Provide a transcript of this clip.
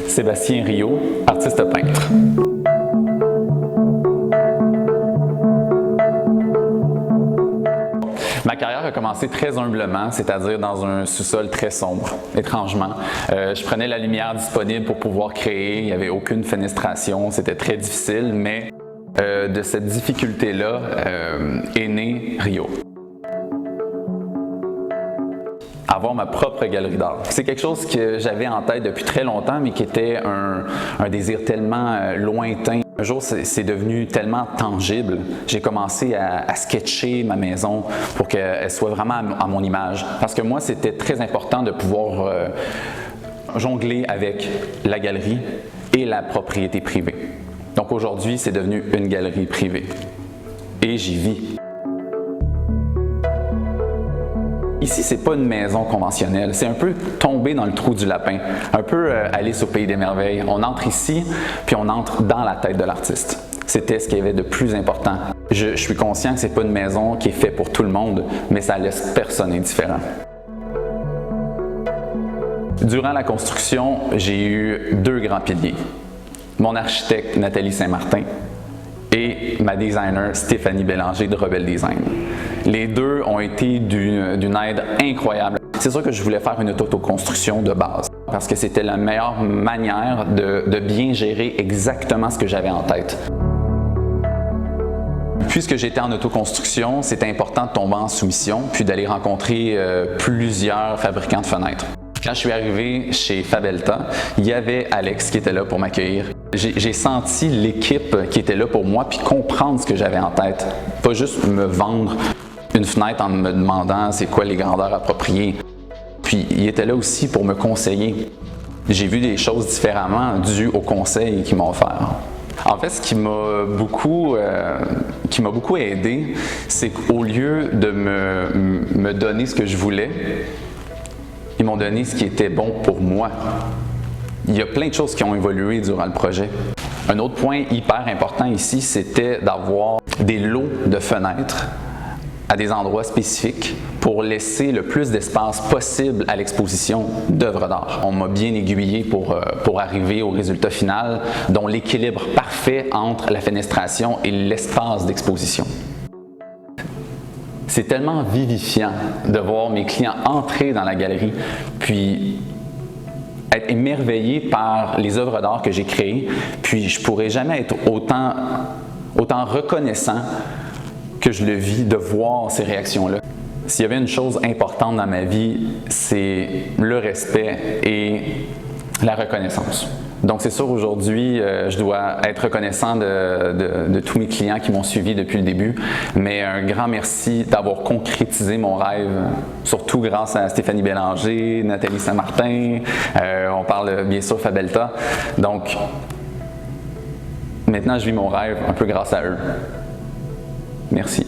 Sébastien Rio, artiste peintre. Ma carrière a commencé très humblement, c'est-à-dire dans un sous-sol très sombre, étrangement. Je prenais la lumière disponible pour pouvoir créer, il n'y avait aucune fenestration, c'était très difficile, mais de cette difficulté-là est né Rio. Avoir ma propre galerie d'art. C'est quelque chose que j'avais en tête depuis très longtemps, mais qui était un désir tellement lointain. Un jour, c'est devenu tellement tangible. J'ai commencé à sketcher ma maison pour qu'elle soit vraiment à mon image. Parce que moi, c'était très important de pouvoir jongler avec la galerie et la propriété privée. Donc aujourd'hui, c'est devenu une galerie privée. Et j'y vis. Ici, c'est pas une maison conventionnelle, c'est un peu tomber dans le trou du lapin, un peu Alice au pays des merveilles. On entre ici, puis on entre dans la tête de l'artiste. C'était ce qu'il y avait de plus important. Je suis conscient que c'est pas une maison qui est faite pour tout le monde, mais ça laisse personne indifférent. Durant la construction, j'ai eu deux grands piliers. Mon architecte Nathalie Saint-Martin et ma designer Stéphanie Bélanger de Rebelle Design. Les deux ont été d'une aide incroyable. C'est sûr que je voulais faire une autoconstruction de base parce que c'était la meilleure manière de bien gérer exactement ce que j'avais en tête. Puisque j'étais en autoconstruction, c'était important de tomber en soumission puis d'aller rencontrer plusieurs fabricants de fenêtres. Quand je suis arrivé chez Fabelta, il y avait Alex qui était là pour m'accueillir. J'ai senti l'équipe qui était là pour moi puis comprendre ce que j'avais en tête. Pas juste me vendre une fenêtre en me demandant c'est quoi les grandeurs appropriées. Puis il était là aussi pour me conseiller. J'ai vu des choses différemment dues aux conseils qu'ils m'ont offert. En fait, ce qui m'a beaucoup aidé, c'est qu'au lieu de me donner ce que je voulais, ils m'ont donné ce qui était bon pour moi. Il y a plein de choses qui ont évolué durant le projet. Un autre point hyper important ici, c'était d'avoir des lots de fenêtres à des endroits spécifiques pour laisser le plus d'espace possible à l'exposition d'œuvres d'art. On m'a bien aiguillé pour arriver au résultat final, dont l'équilibre parfait entre la fenestration et l'espace d'exposition. C'est tellement vivifiant de voir mes clients entrer dans la galerie, puis être émerveillé par les œuvres d'art que j'ai créées, puis je pourrais jamais être autant reconnaissant que je le vis de voir ces réactions-là. S'il y avait une chose importante dans ma vie, c'est le respect et la reconnaissance. Donc c'est sûr, aujourd'hui, je dois être reconnaissant de tous mes clients qui m'ont suivi depuis le début, mais un grand merci d'avoir concrétisé mon rêve, surtout grâce à Stéphanie Bélanger, Nathalie Saint-Martin, on parle bien sûr Fabelta. Donc maintenant, je vis mon rêve un peu grâce à eux. Merci.